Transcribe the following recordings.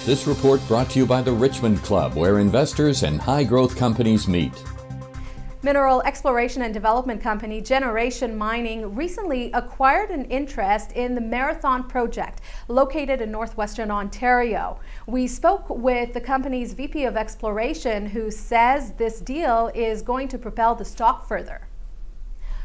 This report brought to you by the Richmond Club, where investors and high-growth companies meet. Mineral exploration and development company Generation Mining recently acquired an interest in the Marathon Project located in northwestern Ontario. We spoke with the company's VP of Exploration, who says this deal is going to propel the stock further.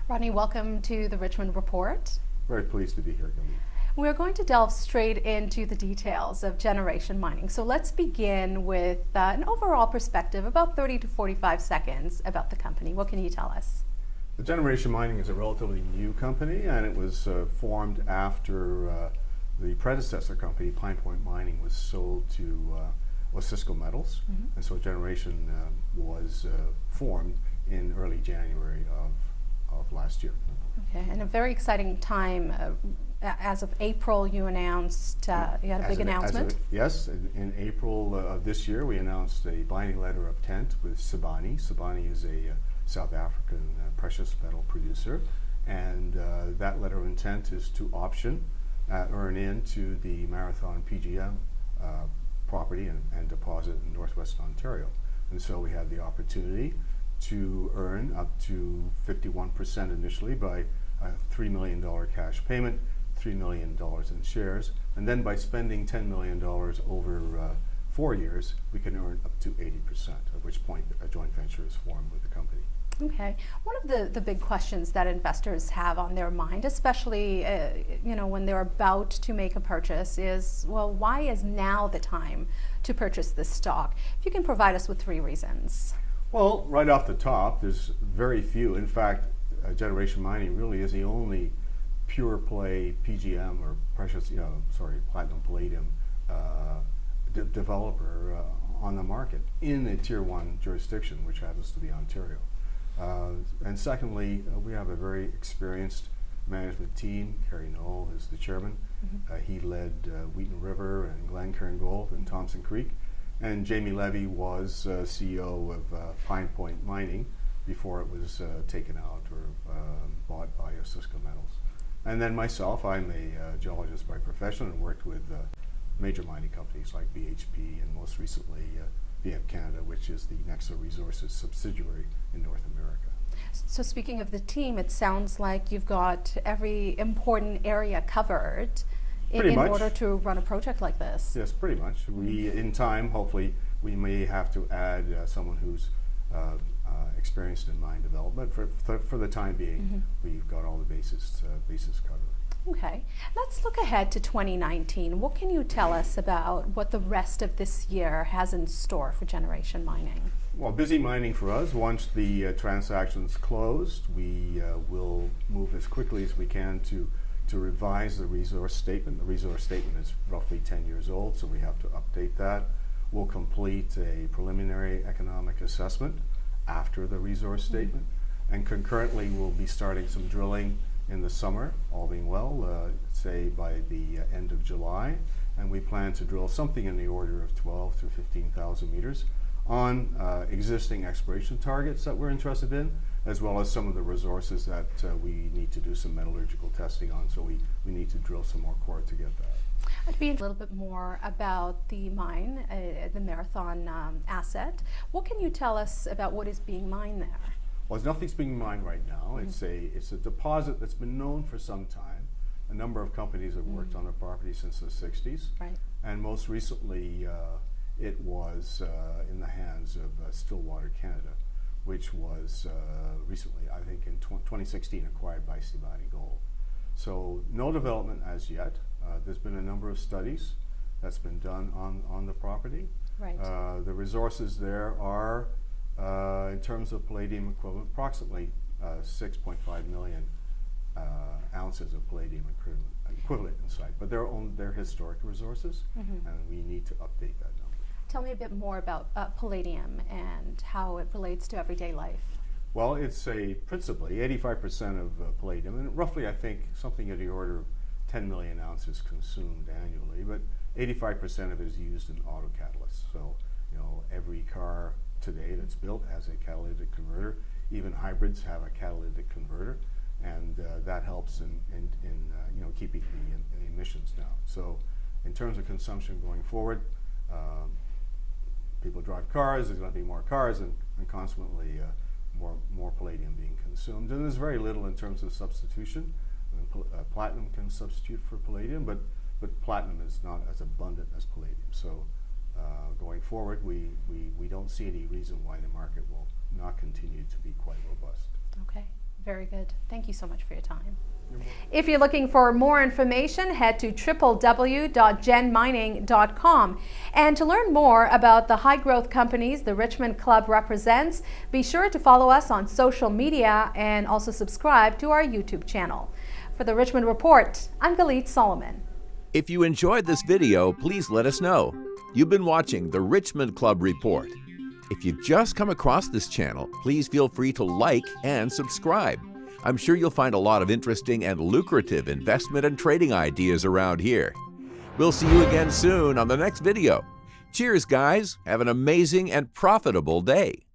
Rodney, welcome to the Richmond Report. Very pleased to be here, Gilly. We're going to delve straight into the details of Generation Mining. So let's begin with an overall perspective, about 30 to 45 seconds about the company. What can you tell us? The Generation Mining is a relatively new company, and it was formed after the predecessor company, Pine Point Mining, was sold to Cisco Metals. And so Generation was formed in early January of last year. Okay, and a very exciting time. As of April, you announced, you had a big announcement. Yes, in April of this year, we announced a binding letter of intent with Sibanye. Sibanye is a South African precious metal producer, and that letter of intent is to option, earn into the Marathon PGM property and deposit in northwestern Ontario. And so we had the opportunity to earn up to 51% initially by a $3 million cash payment, $3 million in shares, and then by spending $10 million over 4 years, we can earn up to 80%, at which point a joint venture is formed with the company. Okay. One of the big questions that investors have on their mind, especially when they're about to make a purchase, is, well, why is now the time to purchase this stock? If you can provide us with 3 reasons. Well, right off the top, there's very few. In fact, Generation Mining really is the only pure play PGM or platinum palladium developer on the market in a tier 1 jurisdiction, which happens to be Ontario. And secondly, we have a very experienced management team. Kerry Knoll is the chairman. He led Wheaton River and Glencairn Gold and Thompson Creek. And Jamie Levy was CEO of Pine Point Mining before it was taken out or bought by Cisco Metals. And then myself, I'm a geologist by profession and worked with major mining companies like BHP and most recently BM Canada, which is the Nexa Resources subsidiary in North America. So speaking of the team, it sounds like you've got every important area covered in order to run a project like this. Yes, pretty much. We, in time, hopefully, we may have to add someone who's experienced in mine development. For the time being, we've got all the bases covered. Okay, let's look ahead to 2019. What can you tell us about what the rest of this year has in store for Generation Mining? Well, busy mining for us. Once the transaction's closed, we will move as quickly as we can to revise the resource statement. The resource statement is roughly 10 years old, so we have to update that. We'll complete a preliminary economic assessment after the resource statement, and concurrently we'll be starting some drilling in the summer, all being well, say by the end of July, and we plan to drill something in the order of 12 to 15,000 meters on existing exploration targets that we're interested in, as well as some of the resources that we need to do some metallurgical testing on, so we need to drill some more core to get that. I'd be a little bit more about the mine, the Marathon asset. What can you tell us about what is being mined there? Well, nothing's being mined right now. It's a deposit that's been known for some time. A number of companies have worked on the property since the 60s. Right. And most recently, it was in the hands of Stillwater Canada, which was recently, I think in 2016, acquired by Sibanye Gold. So no development as yet. There's been a number of studies that's been done on the property. Right. The resources there are, in terms of palladium equivalent, approximately 6.5 million ounces of palladium equivalent in site. But they're historic resources, and we need to update that number. Tell me a bit more about palladium and how it relates to everyday life. Well, it's principally 85% of palladium, and roughly I think something in the order of 10 million ounces consumed annually, but 85% of it is used in auto catalysts. So, every car today that's built has a catalytic converter. Even hybrids have a catalytic converter, and that helps in keeping the emissions down. So, in terms of consumption going forward, people drive cars, there's going to be more cars, and consequently more palladium being consumed. And there's very little in terms of substitution. I mean, platinum can substitute for palladium, but platinum is not as abundant as palladium. So going forward, we don't see any reason why the market will not continue to be quite robust. Okay, very good. Thank you so much for your time. If you're looking for more information, head to www.genmining.com. And to learn more about the high growth companies the Richmond Club represents, be sure to follow us on social media and also subscribe to our YouTube channel. For the Richmond Report, I'm Galit Solomon. If you enjoyed this video, please let us know. You've been watching the Richmond Club Report. If you've just come across this channel, please feel free to like and subscribe. I'm sure you'll find a lot of interesting and lucrative investment and trading ideas around here. We'll see you again soon on the next video. Cheers, guys. Have an amazing and profitable day.